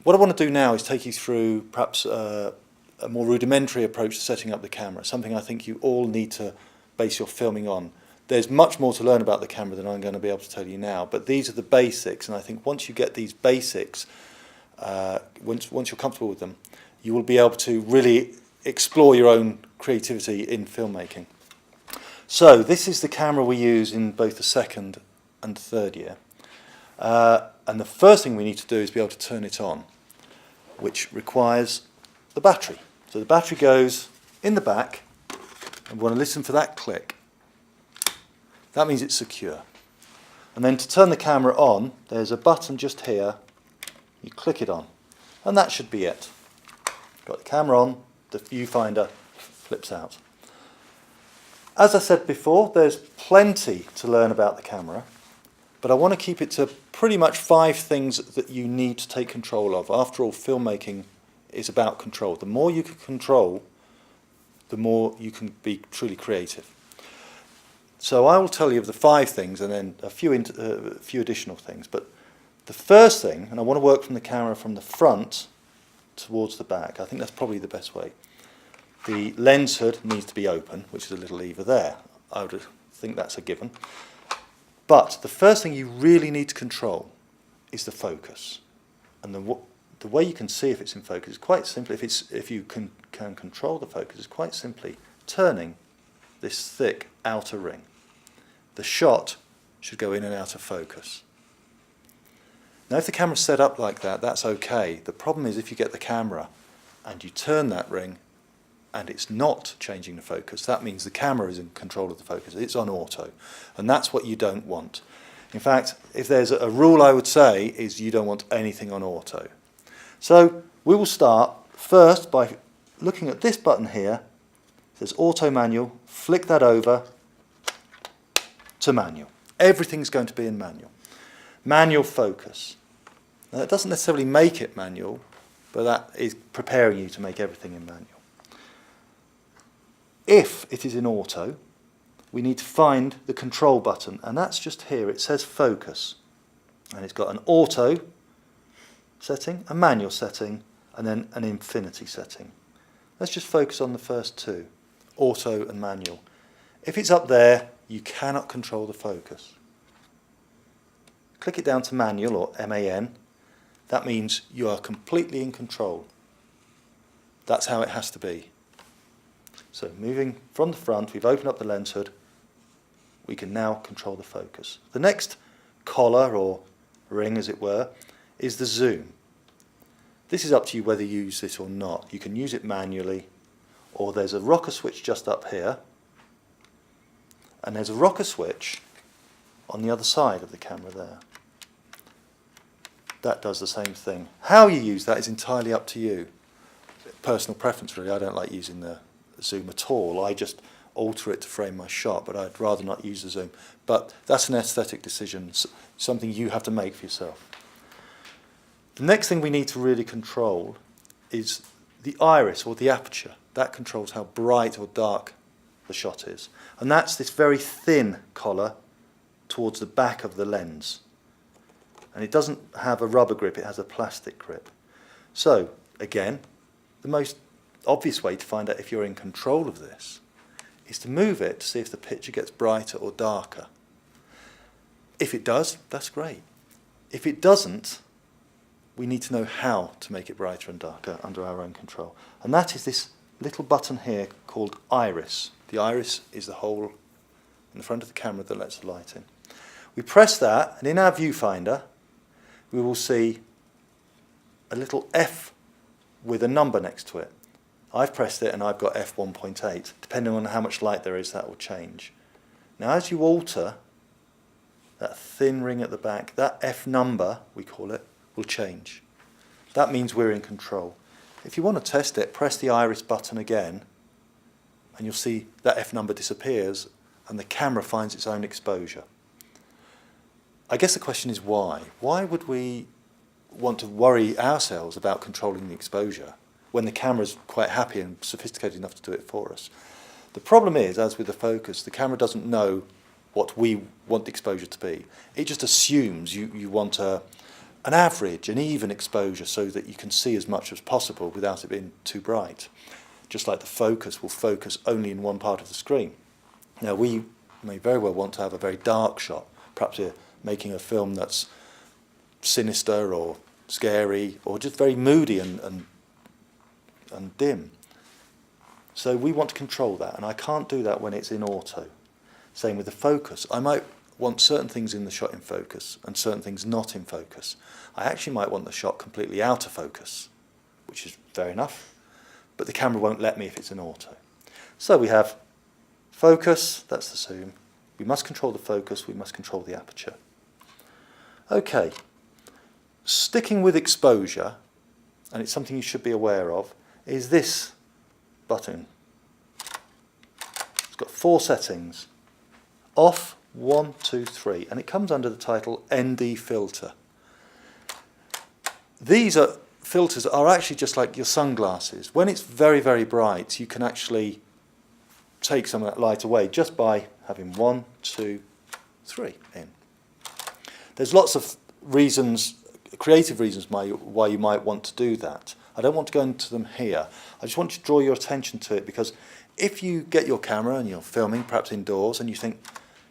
What I want to do now is take you through perhaps a more rudimentary approach to setting up the camera, something I think you all need to base your filming on. There's much more to learn about the camera than I'm going to be able to tell you now, but these are the basics, and I think once you get these basics, once you're comfortable with them, you will be able to really explore your own creativity in filmmaking. So this is the camera we use in both the second and third year. And the first thing we need to do is be able to turn it on, which requires the battery. So the battery goes in the back, and we want to listen for that click. That means it's secure. And then to turn the camera on, there's a button just here. You click it on, and that should be it. Got the camera on, the viewfinder flips out. As I said before, there's plenty to learn about the camera, but I want to keep it to pretty much 5 things that you need to take control of. After all, filmmaking is about control. The more you can control, the more you can be truly creative. So I will tell you of the 5 things and then a few additional things. But the first thing, and I want to work from the camera from the front towards the back. I think that's probably the best way. The lens hood needs to be open, which is a little lever there. I would think that's a given. But the first thing you really need to control is the focus. And the way you can see if it's in focus is quite simply, if you can control the focus, is quite simply turning this thick outer ring. The shot should go in and out of focus. Now if the camera's set up like that, that's okay. The problem is if you get the camera and you turn that ring and it's not changing the focus, that means the camera is in control of the focus. It's on auto. And that's what you don't want. In fact, if there's a rule I would say is you don't want anything on auto. So we will start first by looking at this button here. It says auto manual. Flick that over to manual. Everything's going to be in manual. Manual focus. Now that doesn't necessarily make it manual, but that is preparing you to make everything in manual. If it is in auto, we need to find the control button, and that's just here. It says focus, and it's got an auto setting, a manual setting, and then an infinity setting. Let's just focus on the first 2, auto and manual. If it's up there, you cannot control the focus. Click it down to manual, or MAN. That means you are completely in control. That's how it has to be. So moving from the front, we've opened up the lens hood. We can now control the focus. The next collar, or ring as it were, is the zoom. This is up to you whether you use it or not. You can use it manually, or there's a rocker switch just up here, and there's a rocker switch on the other side of the camera there. That does the same thing. How you use that is entirely up to you. Personal preference really. I don't like using the zoom at all. I just alter it to frame my shot, but I'd rather not use the zoom. But that's an aesthetic decision, something you have to make for yourself. The next thing we need to really control is the iris, or the aperture. That controls how bright or dark the shot is. And that's this very thin collar towards the back of the lens. And it doesn't have a rubber grip, it has a plastic grip. So, again, the most obvious way to find out if you're in control of this is to move it to see if the picture gets brighter or darker. If it does, that's great. If it doesn't, we need to know how to make it brighter and darker under our own control. And that is this little button here called iris. The iris is the hole in the front of the camera that lets the light in. We press that, and in our viewfinder we will see a little F with a number next to it. I've pressed it and I've got f1.8. Depending on how much light there is, that will change. Now as you alter that thin ring at the back, that F number, we call it, will change. That means we're in control. If you want to test it, press the iris button again and you'll see that F number disappears and the camera finds its own exposure. I guess the question is why? Why would we want to worry ourselves about controlling the exposure when the camera's quite happy and sophisticated enough to do it for us? The problem is, as with the focus, the camera doesn't know what we want the exposure to be. It just assumes you want a an average, an even exposure so that you can see as much as possible without it being too bright. Just like the focus will focus only in one part of the screen. Now we may very well want to have a very dark shot. Perhaps you're making a film that's sinister or scary or just very moody and dim. So we want to control that, and I can't do that when it's in auto. Same with the focus. I might want certain things in the shot in focus and certain things not in focus. I actually might want the shot completely out of focus, which is fair enough, but the camera won't let me if it's in auto. So we have focus, that's the zoom. We must control the focus, we must control the aperture. Okay, sticking with exposure, and it's something you should be aware of, is this button. It's got 4 settings. Off, 1, 2, 3, and it comes under the title ND filter. These filters are actually just like your sunglasses. When it's very, very bright, you can actually take some of that light away just by having 1, 2, 3 in. There's lots of reasons, creative reasons why you might want to do that. I don't want to go into them here. I just want to draw your attention to it, because if you get your camera and you're filming, perhaps indoors, and you think,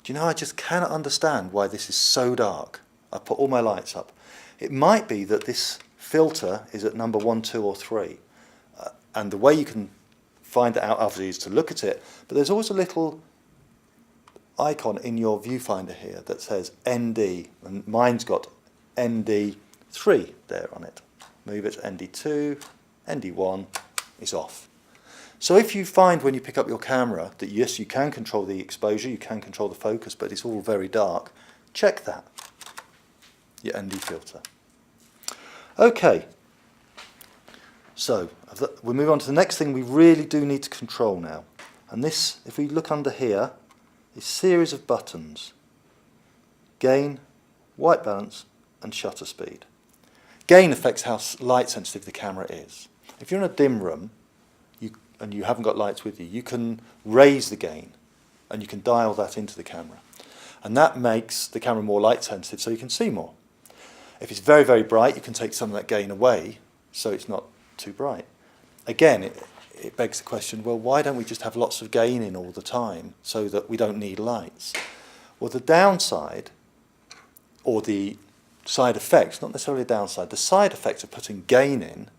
do you know, I just cannot understand why this is so dark. I put all my lights up. It might be that this filter is at number 1, 2 or 3. And the way you can find that out obviously is to look at it, but there's always a little icon in your viewfinder here that says ND, and mine's got ND3 there on it. Move it to ND2, ND1 is off. So if you find when you pick up your camera that yes, you can control the exposure, you can control the focus, but it's all very dark, check that, your ND filter. Okay, so we'll move on to the next thing we really do need to control now. And this, if we look under here, is a series of buttons. Gain, white balance, and shutter speed. Gain affects how light sensitive the camera is. If you're in a dim room and you haven't got lights with you, you can raise the gain and you can dial that into the camera. And that makes the camera more light sensitive so you can see more. If it's very, very bright, you can take some of that gain away so it's not too bright. Again, it begs the question, well, why don't we just have lots of gain in all the time so that we don't need lights? Well, the downside, or the side effect, not necessarily a downside, the side effect of putting gain in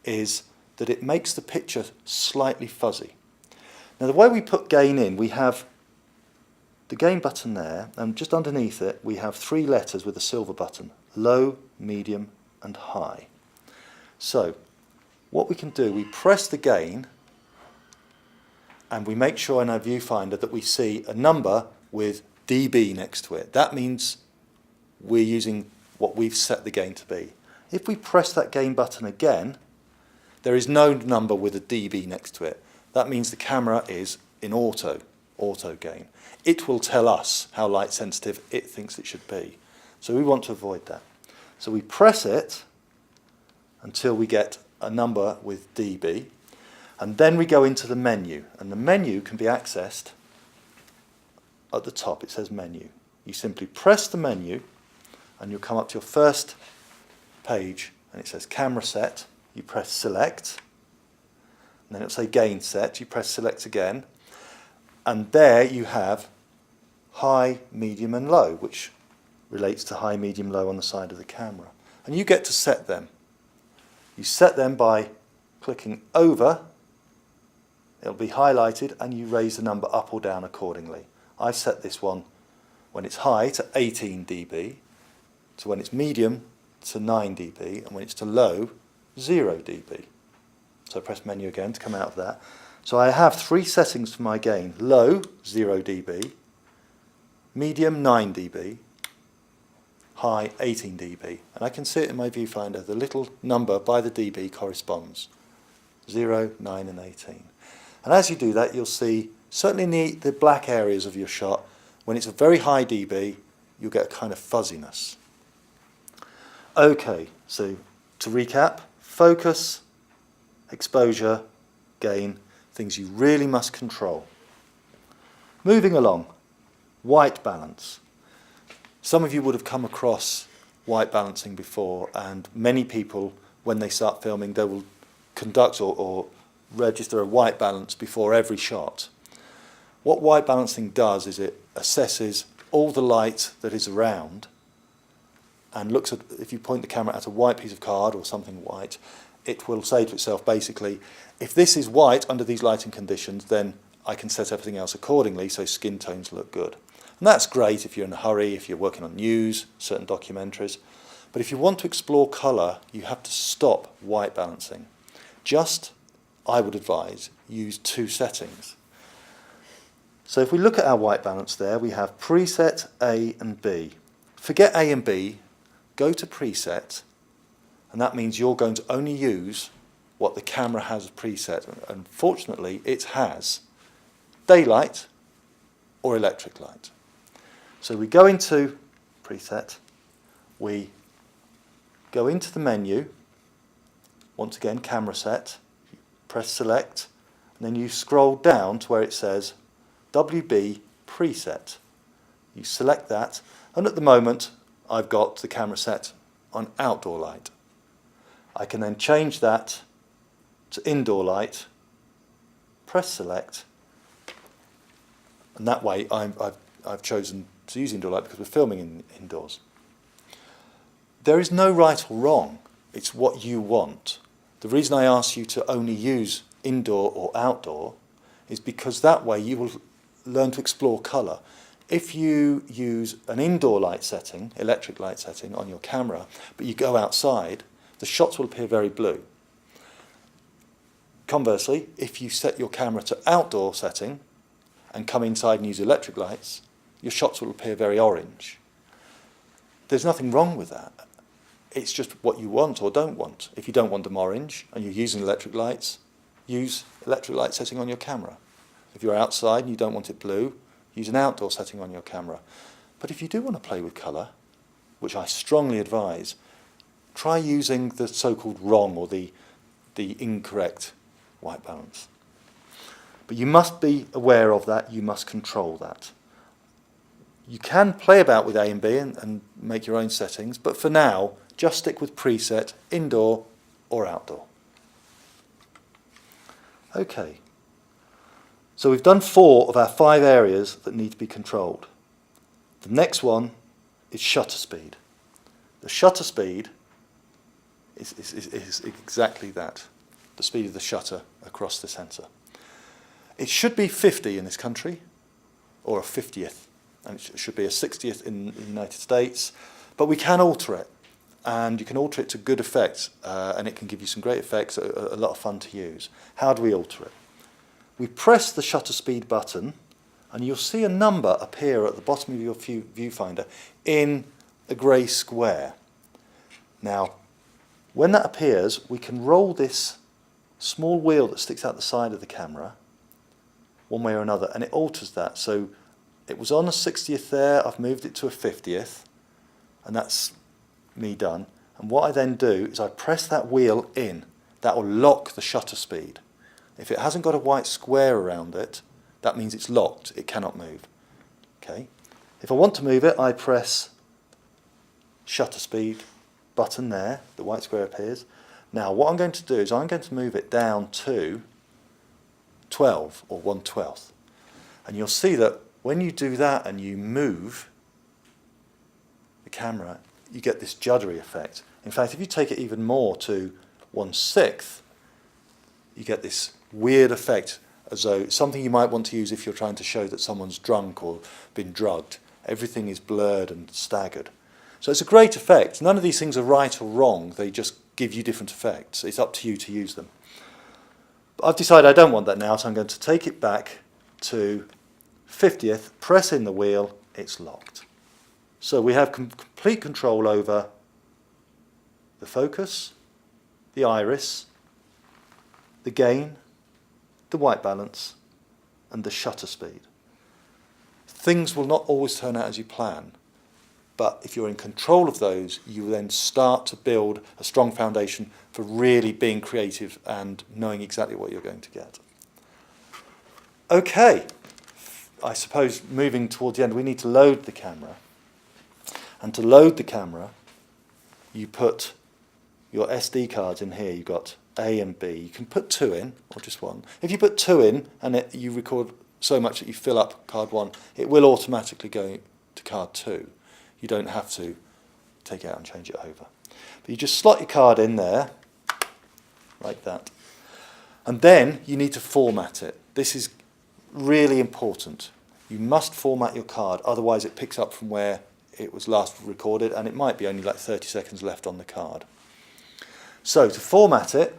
is that it makes the picture slightly fuzzy. Now the way we put gain in, we have the gain button there, and just underneath it we have 3 letters with a silver button: low, medium and high. So what we can do, we press the gain and we make sure in our viewfinder that we see a number with dB next to it. That means we're using what we've set the gain to be. If we press that gain button again, there is no number with a dB next to it. That means the camera is in auto gain. It will tell us how light sensitive it thinks it should be. So we want to avoid that. So we press it until we get a number with dB, and then we go into the menu, and the menu can be accessed at the top. It says menu. You simply press the menu and you'll come up to your first page and it says camera set. You press select, and then it'll say gain set. You press select again, and there you have high, medium and low, which relates to high, medium, low on the side of the camera. And you get to set them. You set them by clicking over, it'll be highlighted, and you raise the number up or down accordingly. I set this one when it's high to 18 dB, to when it's medium to 9 dB, and when it's to low, 0 dB. So press menu again to come out of that. So I have 3 settings for my gain: low, 0 dB, medium, 9 dB, high, 18 dB. And I can see it in my viewfinder, the little number by the dB corresponds: 0, 9 and 18. And as you do that, you'll see, certainly in the black areas of your shot, when it's a very high dB, you'll get a kind of fuzziness. Okay, so to recap: focus, exposure, gain, things you really must control. Moving along, white balance. Some of you would have come across white balancing before, and many people, when they start filming, they will conduct or register a white balance before every shot. What white balancing does is it assesses all the light that is around and looks at, if you point the camera at a white piece of card or something white, it will say to itself basically, if this is white under these lighting conditions, then I can set everything else accordingly so skin tones look good. And that's great if you're in a hurry, if you're working on news, certain documentaries. But if you want to explore colour, you have to stop white balancing. Just, I would advise, use two settings. So if we look at our white balance there, we have preset A and B. Forget A and B, go to preset, and that means you're going to only use what the camera has preset. And fortunately, it has daylight or electric light. So we go into preset, we go into the menu, once again camera set, press select, and then you scroll down to where it says WB preset. You select that, and at the moment I've got the camera set on outdoor light. I can then change that to indoor light, press select, and that way I've chosen to use indoor light because we're filming indoors. There is no right or wrong, it's what you want. The reason I ask you to only use indoor or outdoor is because that way you will learn to explore colour. If you use an indoor light setting, electric light setting on your camera, but you go outside, the shots will appear very blue. Conversely, if you set your camera to outdoor setting and come inside and use electric lights, your shots will appear very orange. There's nothing wrong with that. It's just what you want or don't want. If you don't want them orange and you're using electric lights, use electric light setting on your camera. If you're outside and you don't want it blue, use an outdoor setting on your camera. But if you do want to play with colour, which I strongly advise, try using the so-called wrong or the incorrect white balance. But you must be aware of that, you must control that. You can play about with A and B and make your own settings, but for now, just stick with preset, indoor or outdoor. Okay, so we've done 4 of our 5 areas that need to be controlled. The next one is shutter speed. The shutter speed is exactly that, the speed of the shutter across the sensor. It should be 50 in this country, or a 50th, and it should be a 60th in the United States, but we can alter it, and you can alter it to good effect, and it can give you some great effects, a lot of fun to use. How do we alter it? We press the shutter speed button, and you'll see a number appear at the bottom of your viewfinder in a grey square. Now, when that appears, we can roll this small wheel that sticks out the side of the camera one way or another, and it alters that. So it was on a 60th there, I've moved it to a 50th, and that's me done. And what I then do is I press that wheel in. That will lock the shutter speed. If it hasn't got a white square around it, that means it's locked, it cannot move. Okay. If I want to move it, I press shutter speed button there, the white square appears. Now what I'm going to do is I'm going to move it down to 12 or 1/12. And you'll see that when you do that and you move the camera, you get this juddery effect. In fact, if you take it even more to 1/6, you get this weird effect, as though something you might want to use if you're trying to show that someone's drunk or been drugged. Everything is blurred and staggered. So it's a great effect. None of these things are right or wrong, they just give you different effects. It's up to you to use them. But I've decided I don't want that now, so I'm going to take it back to 50th, press in the wheel, it's locked. So we have complete control over the focus, the iris, the gain, the white balance, and the shutter speed. Things will not always turn out as you plan, but if you're in control of those, you then start to build a strong foundation for really being creative and knowing exactly what you're going to get. Okay, I suppose moving towards the end, we need to load the camera. And to load the camera, you put your SD cards in here. You've got A and B. You can put 2 in, or just 1. If you put 2 in and you record so much that you fill up card 1, it will automatically go to card 2. You don't have to take it out and change it over. But you just slot your card in there, like that. And then you need to format it. This is really important. You must format your card, otherwise it picks up from where it was last recorded, and it might be only like 30 seconds left on the card. So to format it,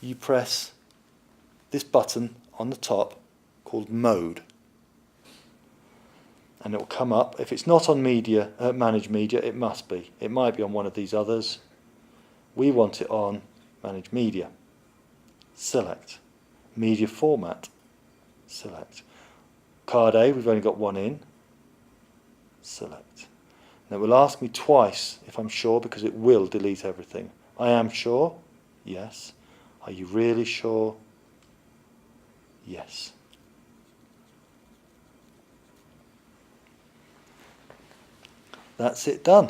you press this button on the top called Mode. And it will come up. If it's not on Media, Manage Media, it must be. It might be on one of these others. We want it on Manage Media. Select. Media Format. Select. Card A, we've only got 1 in. Select. Now it will ask me twice if I'm sure, because it will delete everything. I am sure. Yes. Are you really sure? Yes. That's it done.